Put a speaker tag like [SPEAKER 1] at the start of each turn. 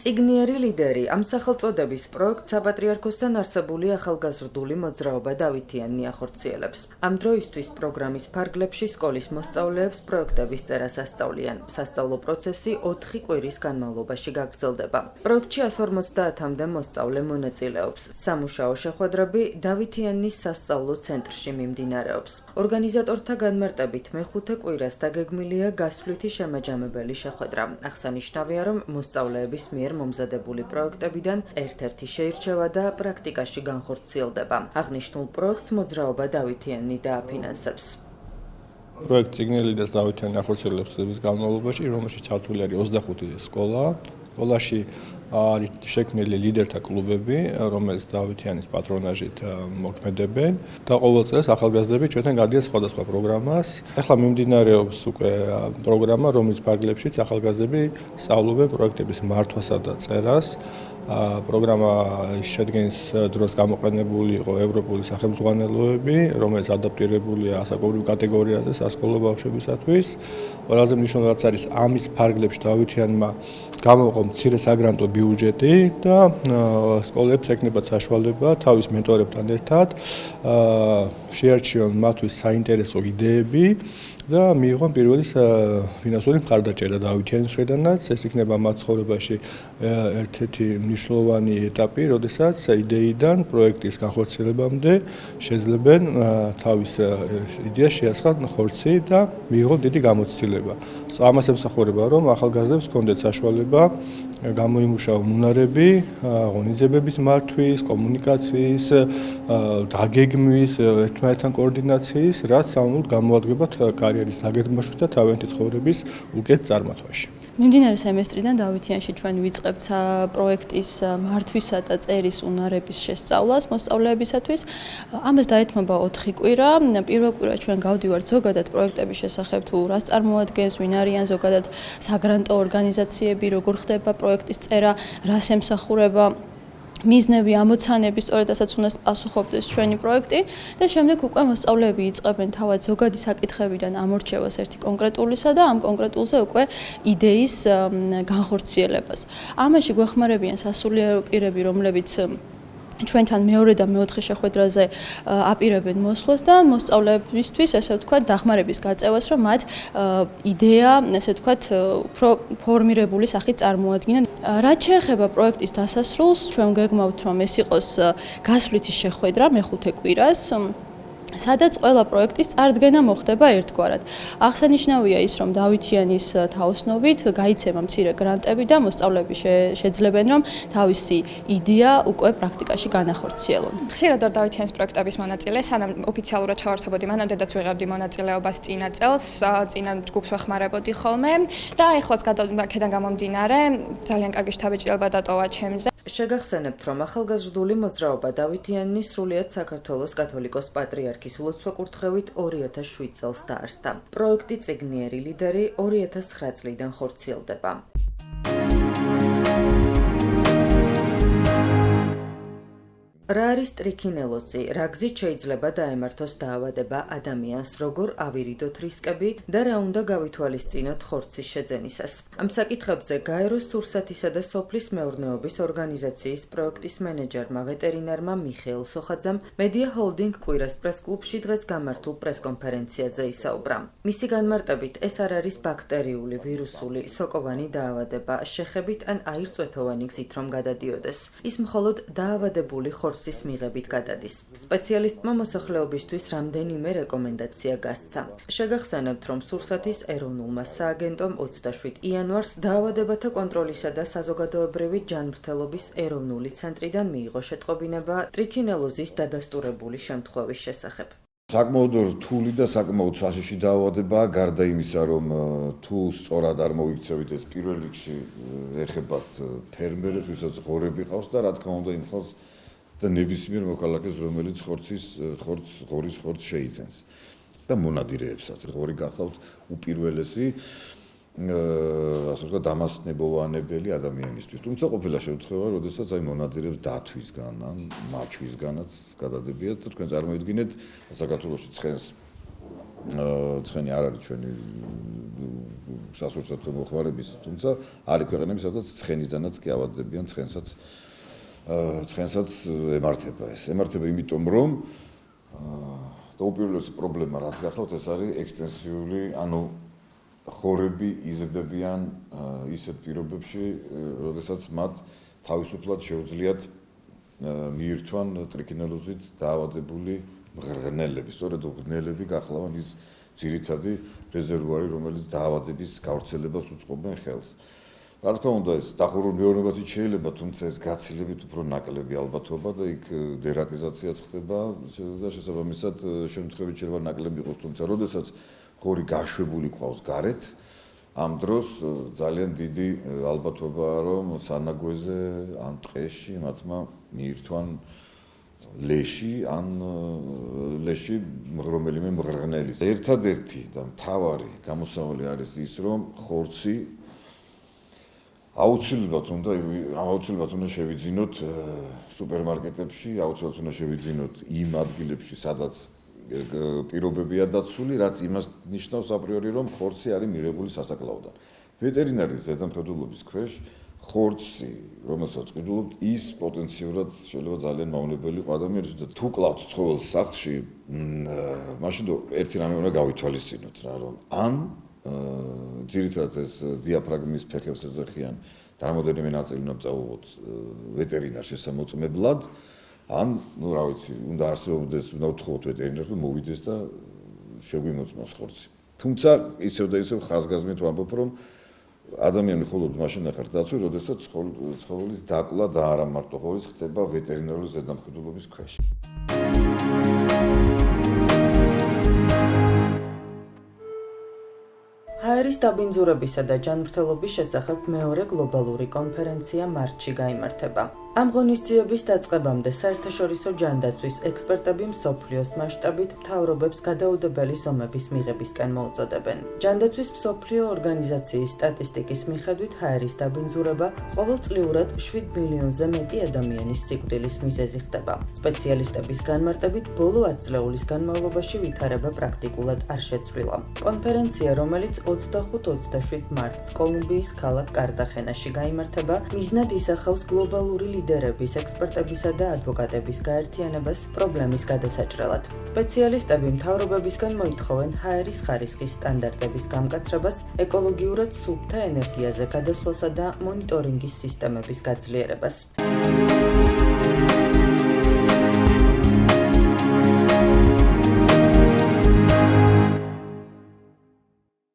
[SPEAKER 1] წიგნიერი ლიდერი ამ სახელწოდების პროექტ საპატრიარქოსთან არსებული ახალგაზრდული მოძრაობა დავითიანნი ახორციელებს. Ამ დროისთვის პროგრამის ფარგლებში სკოლის მოსწავლეებს პროექტების წერას ასწავლიან. სასწავლო პროცესი 4 კვირის განმავლობაში გაგრძელდება. პროექტში 150-მდე მოსწავლე მონაწილეობს. სამუშაო შეხვედრები დავითიანნის სასწავლო ცენტრში მიმდინარეობს. ორგანიზატორთა განმარტებით მეხუთე კვირას დაგეგმილია გასვლითი შემაჯამებელი შეხვედრა. აღსანიშნავია, რომ მოსწავლეების მიერ მომზადებული პროექტებიდან ერთ-ერთი შეირჩევა და პრაქტიკაში განხორციელდება. აღნიშნულ პროექტს მოძრაობა დავითიანი დააფინანსებს.
[SPEAKER 2] პროექტ წიგნიერი დავითიანი ახორციელებს წლების განმავლობაში, რომელშიც ჩართული არის 25 სკოლა. სკოლაში არის შექმნილი ლიდერთა კლუბები, რომელიც დავითიანის პატრონაჟით მოქმედებენ და ყოველ წელს ახალგაზრდები ჩვენთან გადიან სხვადასხვა პროგრამას. ახლა მიმდინარეობს უკვე პროგრამა, რომლის ფარგლებშიც ახალგაზრდები სწავლობენ პროექტების მართვასა და წერას. პროგრამა შედგენს დროს გამოყენებული იყო ევროპული სახელმძღვანელოები, რომელიც ადაპტირებულია ასაკობრივ კატეგორიაზე სასკოლო ბავშვებისათვის. ყველაზე მნიშვნელოვანიც არის ამის ფარგლებში დავითიანმა გამოყო მცირე საგრანტო ბიუჯეტი და სკოლებს ექნებათ საშუალება თავის მენტორებთან ერთად შეარჩიონ მათთვის საინტერესო იდეები და მიიღონ პირველი ფინანსური მხარდაჭერა დავითიანის მხრიდანაც. ეს იქნება მათ ცხოვრებაში ერთ-ერთი მნიშვნელოვანი ეტაპი, როდესაც იდეიდან პროექტის განხორციელებამდე შეძლებენ თავის იდეას შეასხათ ხორცი და მიიღონ დიდი გამოცდილება. ამას ემსახურება, რომ ახალგაზრდებს ჰქონდეთ საშუალება გამოიმუშაონ უნარები, ღონისძიებების მართვის, კომუნიკაციის, დაგეგმვის, ერთმანეთთან კოორდინაციის, რაც სამმაოდ გამოადგებათ კარიერის დაგეგმვაში და თავიანთი ცხოვრების უკეთ წარმართვაში.
[SPEAKER 3] მიმდინარე სემესტრიდან დავითიანში ჩვენ ვიწყებთ პროექტის მართვისა და წერის უნარების შესწავლას მოსწავლეებისათვის. ამას დაეთმობა 4 კვირა. პირველ კვირაში ჩვენ გავდივართ ზოგადად პროექტების შესახებ, თუ რას წარმოადგენს, ვინ არიან ზოგადად საგრანტო ორგანიზაციები, როგორ ხდება პროექტის წერა, რას ემსახურება. მიზნები, ამოცანები, სწორედ ასაც უნდა პასუხობდეს ჩვენი პროექტი და შემდეგ უკვე მოსწავლეები იწყებენ თავად ზოგადი საკითხებიდან ამორჩევას ერთი კონკრეტულისა და ამ კონკრეტულზე უკვე იდეის განხორციელებას. ამაში გვეხმარებიან სასულიერო პირები, რომლებიც ჩვენთან მეორე და მეოთხე შეხვედრაზე აპირებენ მოსვლას და მოსწავლეებისთვის, ესე ვთქვათ, დახმარების გაწევას, რომ მათ იდეა, ესე ვთქვათ, უფრო ფორმირებული სახით წარმოადგინონ. რაც შეეხება პროექტის დასასრულს, ჩვენ გეგმავთ, რომ ეს იყოს გასვლითი შეხვედრა მეხუთე კვირას, სადაც ყველა პროექტის წარდგენა მოხდება ერთგვარად. აღსანიშნავია ის, რომ დავითიანის თაოსნობით გაიცემა მცირე გრანტები და მოსწავლეები შეძლებენ, რომ თავისი იდეა უკვე პრაქტიკაში განახორციელონ.
[SPEAKER 4] ხშირად ვარ დავითიანის პროექტების მონაწილე, სანამ ოფიციალურად ჩავართობოდი, მანამდეაც ვიღებდი მონაწილეობას წინა წელს, წინა ჯგუფს ვეხმარებოდი ხოლმე და ეხლაც აქედან გამომდინარე, ძალიან კარგი შთაბეჭდილება დატოვა ჩემზე.
[SPEAKER 1] შეგახსენებთ, რომ ახალგაზრდული მოძრაობა დავითიანი სრულიად საქართველოს კათოლიკოს პატრიარქის ლოცვა-კურთხევით 2007 წელს დაარსდა. პროექტი წიგნიერი ლიდერი 2009 წლიდან ხორციელდება. რა არის ტრიქინელოზი, რა გზით შეიძლება დაემართოს დაავადება ადამიანს, როგორ ავირიდოთ რისკები და რა უნდა გავითვალისწინოთ ხორცის შეძენისას. ამ საკითხებზე გაეროს სურსათისა და სოფლის მეურნეობის ორგანიზაციის პროექტის მენეჯერმა ვეტერინარმა მიხეილ სოხაძემ მედია ჰოლდინგ კვირას პრესკლუბში დღეს გამართულ პრესკონფერენციაზე ისაუბრა. მისი განმარტებით, ეს არ არის ბაქტერიული, ვირუსული, სოკოვანი დაავადება, შეხებით ან აირწვეთოვანი გზით რომ გადადიოდეს. ის მხოლოდ დაავადებული ხორცის მიღებით გადადის. სპეციალისტმა მოსახლეობისთვის რამდენიმე რეკომენდაცია გასცა. შეგახსენებთ, რომ სურსათის ეროვნულმა სააგენტომ 27 იანვარს დაავადებათა კონტროლისა და საზოგადოებრივი ჯანმრთელობის ეროვნული ცენტრიდან მიიღო შეტყობინება ტრიქინელოზის დადასტურებული შემთხვევის შესახებ.
[SPEAKER 5] საკმაოდ რთული და საკმაოდ საშიში დაავადებაა, გარდა იმისა, რომ თუ სწორად არ მოიქცევით, ეს პირველ რიგში ეხებათ ფერმერებს, ვისაც ღორები ყავს და რა თქმა უნდა იმ ხელს და ნებისმიერ მოქალაქეს, რომელიც ღორის ხორცს შეიძენს და მონადირეებსაც. ღორი გახავთ უპირველესი ასე ვთქვათ, დამასწნებოვანებელი ადამიანისთვის. თუმცა ყოფილა შემთხვევა, როდესაც აი მონადირეებს დათვისგან ან მაჩვისგანაც გადადებიათ და თქვენ წარმოიდგინეთ, საქართველოში ცხენს ცხენი არ არის ჩვენი სასურსათო მოხმარების, თუმცა არის ქვეყნები, სადაც ცხენიდანაც კი ავადდებიან, ცხენსაც ემართება ეს. ემართება იმიტომ, რომ უპირველესი პრობლემა რაც გახლავთ, ეს არის ექსტენსიული, ანუ ხორები იზრდებიან ისეთ პირობებში, როდესაც მათ თავისუფლად შეუძლიათ მიირთვან ტრიქინელოზით დაავადებული მღრღნელები. სწორედ მღრღნელები გახლავენ ის ძირითადი რეზერვუარი, რომელიც დაავადების გავრცელებას უწყობენ ხელს. რა თქმა უნდა, ეს დახურული მეურნეობაზით შეიძლება, თუმცა ეს გაცილებით უფრო ნაკლები ალბათობა და იქ დერატიზაციაც ხდება და შესაბამისად შემთხვევით შეიძლება ნაკლები იყოს, თუმცა როდესაც ხორი გაშვებული ყავს გარეთ, ამ დროს ძალიან დიდი ალბათობაა, რომ სანაგვეზე ან ტყეში მათმა მიირთვან ლეში ან ლეში რომელიმე მღრღნელის. ერთადერთი და მთავარი გამოსავალი არის ის, რომ ხორცი აუცილებლად უნდა შევიძინოთ სუპერმარკეტებში, აუცილებლად უნდა შევიძინოთ იმ ადგილებში, სადაც პირობებია დაცული, რაც იმას ნიშნავს აპრიორი, რომ ხორცი არის მიღებული სასაკლაოდან. ვეტერინარის ზედამხედველობის ქვეშ ხორცი, რომელსაც ყიდულობთ, ის პოტენციურად შეიძლება ძალიან მავნებელი იყო ადამიანისთვის და თუ კლავთ ცხოველს სახლში, მაშინ ერთი რამე უნდა გავითვალისწინოთ რა, რომ ან ძირითადად ეს დიაფრაგმის ფეხებს ეძახიან და რამოდენიმე ნაწილი უნდა წავუღოთ ვეტერინარს შესამოწმებლად, ან, რა ვიცი, უნდა არსებობდეს, უნდა ვთხოვოთ ვეტერინარს, რომ მოვიდეს და შეგვიმოწმოს ხორცი. თუმცა ისევ და ისევ ხაზგასმით ვამბობ, რომ ადამიანი მხოლოდ მაშინ ახარ დაცული, როდესაც ცხოველის დაკლა და არა მარტო ხორის ხდება ვეტერინარული ზედამხედველობის ქვეშ.
[SPEAKER 1] ჰაერის დაბინძურებისა და ჯანმრთელობის შესახებ მეორე გლობალური კონფერენცია მარტში გაიმართება. ამ ღონისძიების დაწყებამდე საერთაშორისო ჯანდაცვის ექსპერტები მსოფლიოს მასშტაბით მთავრობებს გადაუდებელი ზომების მიღებისკენ მოუწოდებენ. ჯანდაცვის მსოფლიო ორგანიზაციის სტატისტიკის მიხედვით ჰაერის დაბინძურება ყოველწლიურად 7 მილიონზე მეტი ადამიანის სიკვდილის მიზეზი ხდება. სპეციალისტების განმარტებით, ბოლო 10 წლეულის განმავლობაში ვითარება პრაქტიკულად არ შეცვლილა. კონფერენცია, რომელიც 25-27 მარტს კოლუმბიის ქალაქ კარტახენაში გაიმართება, მიზნად ისახავს გლობალური ლიდერების, ექსპერტებისა და ადვოკატების გაერთიანებას პრობლემის გადასაჭრელად. სპეციალისტები მთავრობებისგან მოითხოვენ ჰაერის ხარისხის სტანდარტების გამკაცრებას, ეკოლოგიურად სუფთა ენერგიაზე გადასვლასა და მონიტორინგის სისტემების გაძლიერებას.